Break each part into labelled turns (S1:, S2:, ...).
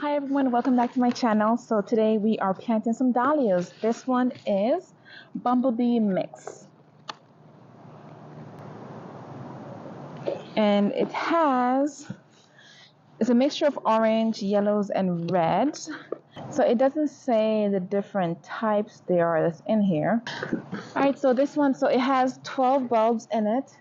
S1: Hi everyone, welcome back to my channel. So today we are planting some dahlias. This one is Bumblebee Mix. And it's a mixture of orange, yellows, and reds. So it doesn't say the different types there are that's in here. Alright, so this one, it has 12 bulbs in it.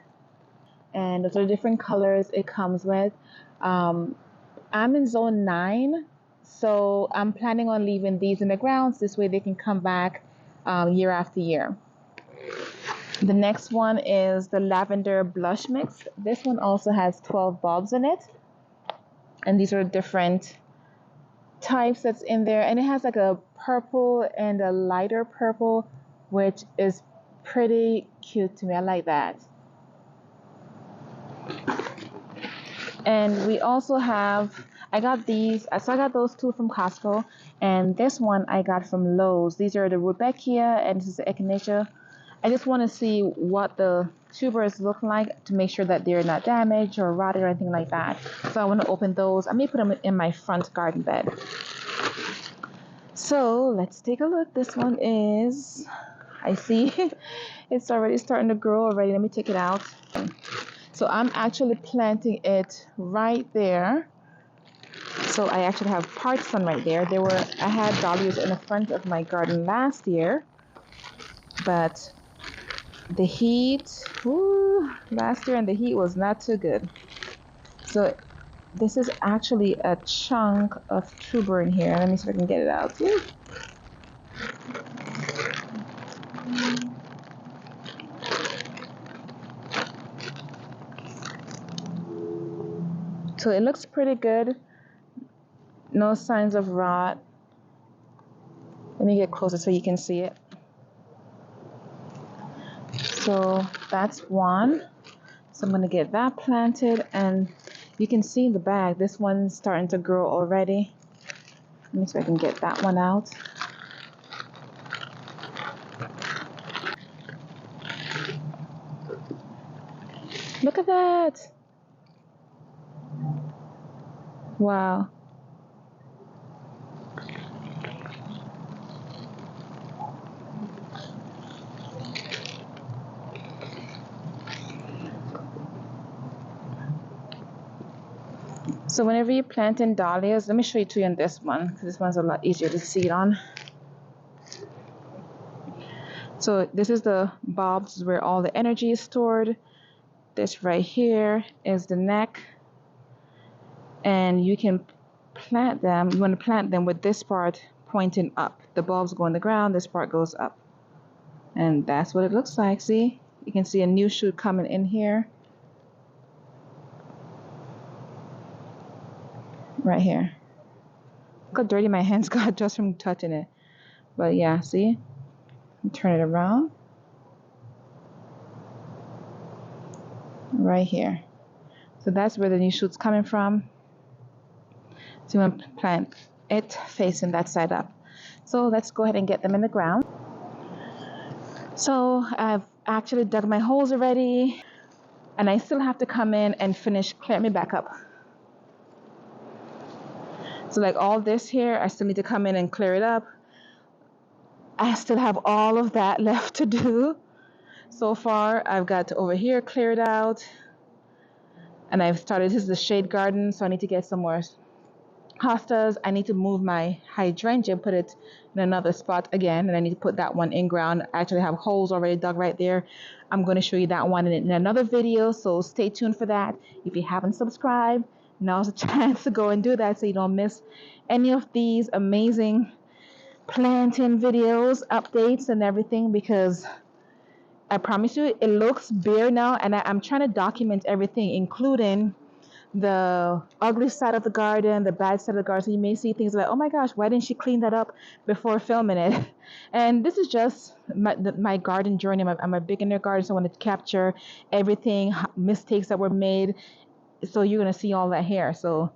S1: And those are different colors it comes with. I'm in zone 9. So I'm planning on leaving these in the ground so this way they can come back year after year. The next one is the lavender blush mix. This one also has 12 bulbs in it. And these are different types that's in there. And it has like a purple and a lighter purple, which is pretty cute to me. I like that. And we also have, I got these, so I got those two from Costco, and this one I got from Lowe's. These are the Rudbeckia and this is the Echinacea. I just want to see what the tubers look like to make sure that they're not damaged or rotted or anything like that. So I want to open those. I may put them in my front garden bed. So let's take a look. This one is, I see it's already starting to grow already. Let me take it out. So I'm actually planting it right there. So I actually have parts done right there. I had dahlias in the front of my garden last year, but the heat, last year and the heat was not too good. So this is actually a chunk of tuber in here. Let me see if I can get it out. So it looks pretty good. No signs of rot. Let me get closer so you can see it. So that's one. So I'm going to get that planted, and you can see in the bag, this one's starting to grow already. Let me see if I can get that one out. Look at that. Wow. So whenever you plant in dahlias, let me show you to you on this one, because this one's a lot easier to see it on. So this is the bulbs where all the energy is stored. This right here is the neck. And you can plant them, you want to plant them with this part pointing up. The bulbs go in the ground, this part goes up. And that's what it looks like. See? You can see a new shoot coming in here. Right here. Look how dirty my hands got just from touching it. But yeah, see? Turn it around. Right here. So that's where the new shoot's coming from. So you want to plant it facing that side up. So let's go ahead and get them in the ground. So I've actually dug my holes already, and I still have to come in and finish clearing me back up. So like all this here, I still need to come in and clear it up. I still have all of that left to do. So far, I've got over here cleared out, and I've started, this is the shade garden, so I need to get some more hostas. I need to move my hydrangea, put it in another spot again, and I need to put that one in ground. I actually have holes already dug right there. I'm going to show you that one in another video, so stay tuned for that. If you haven't subscribed, now's a chance to go and do that so you don't miss any of these amazing planting videos, updates, and everything, because I promise you it looks bare now, and I'm trying to document everything, including the ugly side of the garden, the bad side of the garden. So you may see things like, oh my gosh, why didn't she clean that up before filming it? And this is just my garden journey. I'm a beginner garden, so I wanted to capture everything, mistakes that were made. So you're going to see all that here. So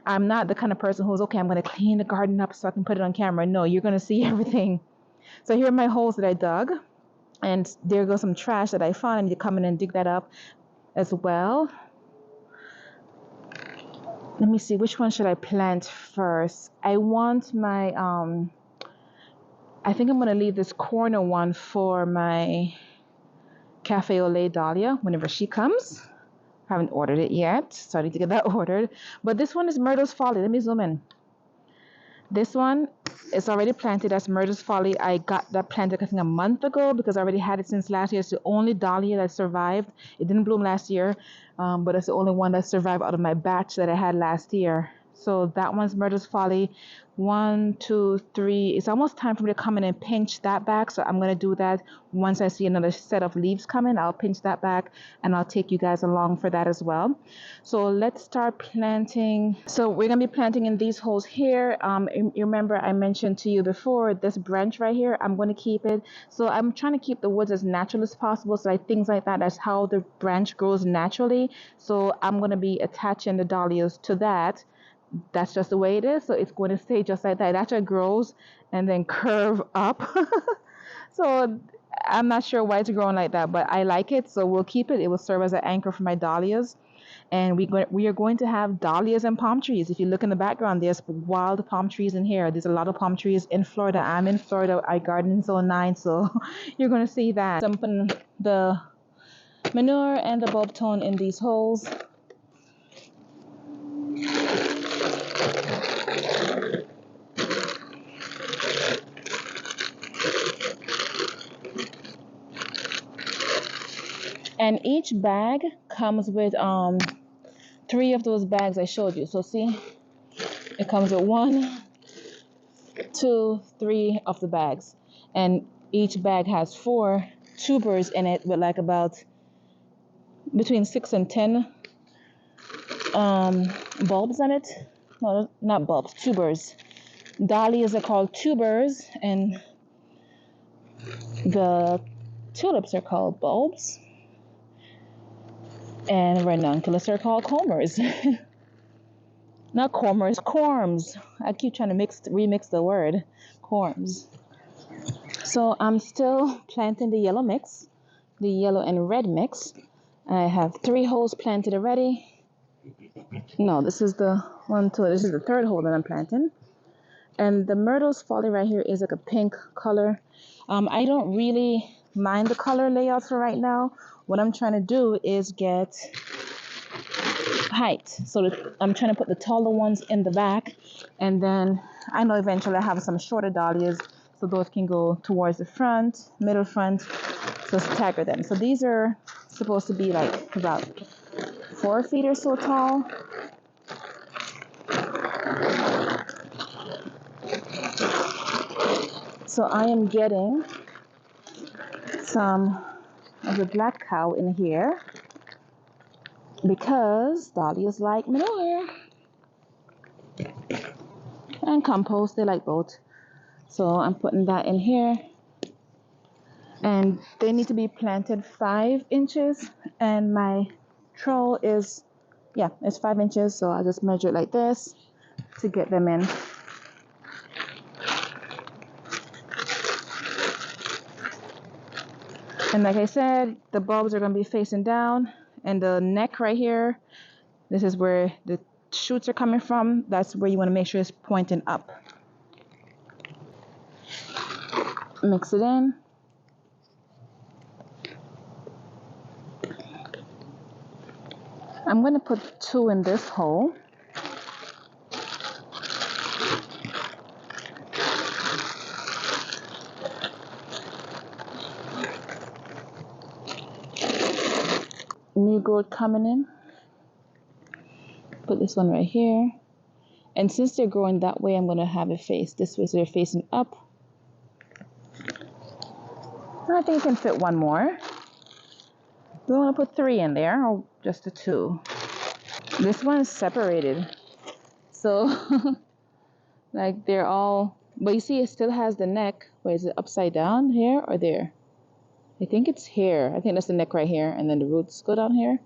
S1: I'm not the kind of person who's, okay, I'm going to clean the garden up so I can put it on camera. No, you're going to see everything. So here are my holes that I dug. And there goes some trash that I found. I need to come in and dig that up as well. Let me see, which one should I plant first? I want my, I think I'm going to leave this corner one for my Cafe au lait Dahlia whenever she comes. I haven't ordered it yet, so I need to get that ordered. But this one is Myrtle's Folly. Let me zoom in. This one is already planted as Myrtle's Folly. I got that planted, I think, a month ago because I already had it since last year. It's the only Dahlia that survived. It didn't bloom last year, but it's the only one that survived out of my batch that I had last year. So that one's Myrtle's Folly. 1, 2, 3. It's almost time for me to come in and pinch that back. So I'm going to do that once I see another set of leaves coming. I'll pinch that back and I'll take you guys along for that as well. So let's start planting. So we're going to be planting in these holes here. You remember I mentioned to you before this branch right here. I'm going to keep it. So I'm trying to keep the woods as natural as possible. So like things like that, that's how the branch grows naturally. So I'm going to be attaching the dahlias to that. That's just the way it is. So it's going to stay just like that. It actually grows and then curve up. So I'm not sure why it's growing like that, but I like it. So we'll keep it. It will serve as an anchor for my dahlias. And we are going to have dahlias and palm trees. If you look in the background, there's wild palm trees in here. There's a lot of palm trees in Florida. I'm in Florida. I garden in Zone 9, so you're going to see that. So I'm putting the manure and the bulb tone in these holes. And each bag comes with 3 of those bags I showed you. So see, it comes with 1, 2, 3 of the bags. And each bag has 4 tubers in it with like about between 6 and 10 bulbs in it. No, not bulbs, tubers. Dahlias are called tubers and the tulips are called bulbs. And ranunculus are called cormers. Not cormers, corms. I keep trying to remix the word. Corms. So I'm still planting the yellow mix, the yellow and red mix. I have 3 holes planted already. No, this is the 1, 2. This is the 3rd hole that I'm planting. And the Myrtle's Folly right here is like a pink color. I don't really mind the color layouts for right now. What I'm trying to do is get height. So I'm trying to put the taller ones in the back. And then I know eventually I have some shorter dahlias. So those can go towards the front, middle front. So stagger them. So these are supposed to be like about 4 feet or so tall. So I am getting some of the black cow in here because dahlias like manure and compost. They like both. So I'm putting that in here. And they need to be planted 5 inches. And my troll is, it's 5 inches. So I'll just measure it like this to get them in. And like I said, the bulbs are going to be facing down, and the neck right here, this is where the shoots are coming from. That's where you want to make sure it's pointing up. Mix it in. I'm going to put 2 in this hole. New growth coming in. Put this one right here. And since they're growing that way, I'm going to have it face this way so they're facing up. And I think you can fit 1 more. Do you want to put 3 in there or just the 2? This one is separated. So, like they're all, but you see it still has the neck. Wait, is it upside down here or there? I think it's here. I think that's the neck right here, and then the roots go down here.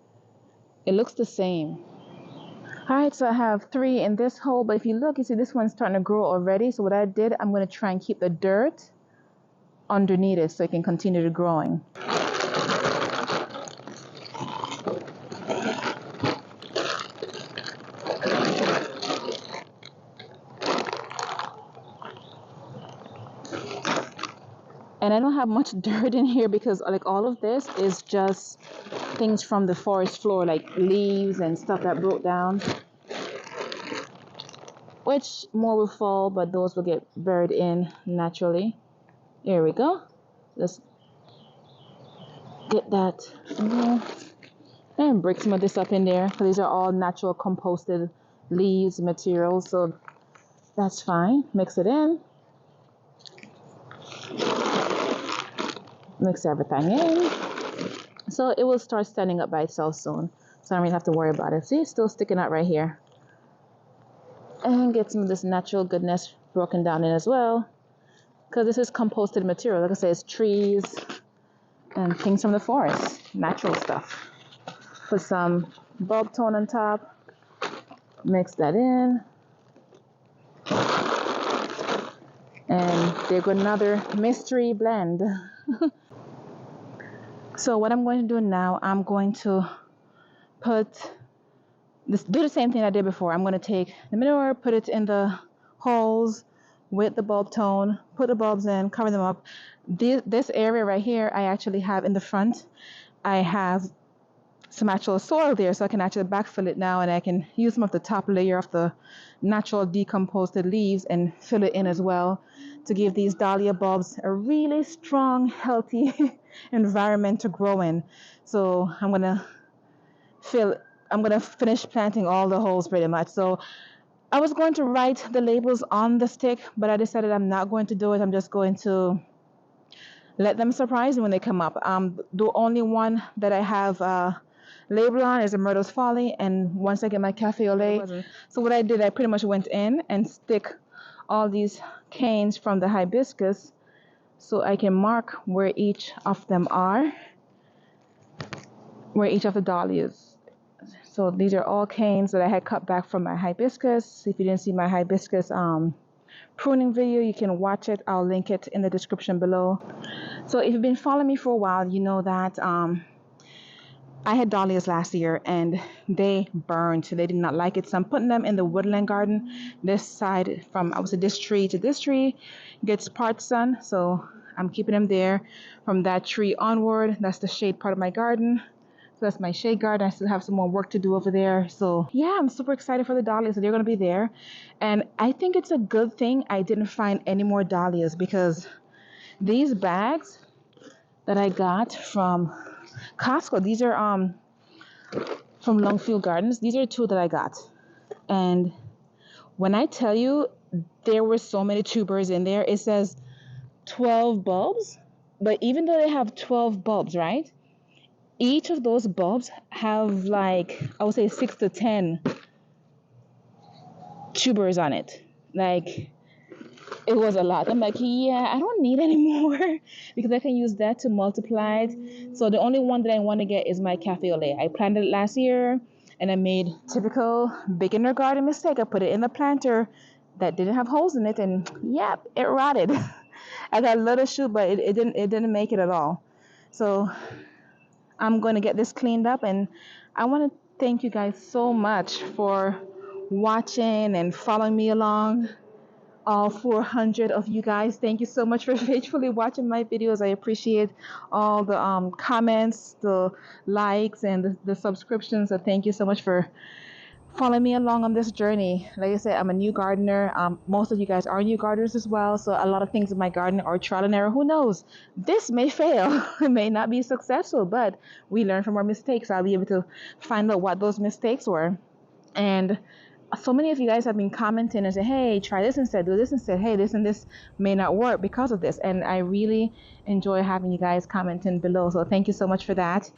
S1: It looks the same. All right, so I have 3 in this hole, but if you look, you see this one's starting to grow already. So what I did, I'm going to try and keep the dirt underneath it so it can continue to growing. And I don't have much dirt in here because like all of this is just things from the forest floor, like leaves and stuff that broke down, which more will fall, but those will get buried in naturally. There we go. Let's get that in there and break some of this up in there, because these are all natural composted leaves materials, so that's fine. Mix it in. Mix everything in. So it will start standing up by itself soon, so I don't really have to worry about it. See, it's still sticking out right here. And get some of this natural goodness broken down in as well, because this is composted material. Like I say, it's trees and things from the forest, natural stuff. Put some bulb tone on top, mix that in, and there goes another mystery blend. So what I'm going to do now, I'm going to do the same thing I did before. I'm going to take the manure, put it in the holes with the bulb tone, put the bulbs in, cover them up. This area right here, I actually have in the front, I have some actual soil there, so I can actually backfill it now, and I can use some of the top layer of the natural decomposed leaves and fill it in as well to give these dahlia bulbs a really strong, healthy environment to grow in. So I'm gonna finish planting all the holes pretty much. So I was going to write the labels on the stick, but I decided I'm not going to do it. I'm just going to let them surprise me when they come up. The only one that I have label on is a Myrtle's Folly, and once I get my cafe au lait, so what I did, I pretty much went in and stick all these canes from the hibiscus so I can mark where each of them are, where each of the dahlias. So these are all canes that I had cut back from my hibiscus. If you didn't see my hibiscus pruning video, you can watch it. I'll link it in the description below. So if you've been following me for a while, you know that I had dahlias last year and they burned. They did not like it. So I'm putting them in the woodland garden. This side, from I would say this tree to this tree, gets part sun. So I'm keeping them there. From that tree onward, that's the shade part of my garden. So that's my shade garden. I still have some more work to do over there. So yeah, I'm super excited for the dahlias. So they're going to be there. And I think it's a good thing I didn't find any more dahlias, because these bags that I got from Costco, these are from Longfield Gardens. These are two that I got. And when I tell you there were so many tubers in there, it says 12 bulbs. But even though they have 12 bulbs, right? Each of those bulbs have like, I would say 6 to 10 tubers on it. Like, it was a lot. I'm like, yeah, I don't need any more because I can use that to multiply it. So the only one that I want to get is my cafe au lait. I planted it last year and I made typical beginner garden mistake. I put it in the planter that didn't have holes in it, and yep, it rotted. I got a little shoot, but it didn't make it at all. So I'm going to get this cleaned up, and I want to thank you guys so much for watching and following me along. All 400 of you guys, thank you so much for faithfully watching my videos. I appreciate all the comments, the likes, and the subscriptions. So thank you so much for following me along on this journey. Like I said, I'm a new gardener. Most of you guys are new gardeners as well, so a lot of things in my garden are trial and error. Who knows? This may fail. It may not be successful, but we learn from our mistakes. I'll be able to find out what those mistakes were. And so many of you guys have been commenting and say, hey, try this instead, do this instead. Hey, this and this may not work because of this. And I really enjoy having you guys commenting below. So thank you so much for that.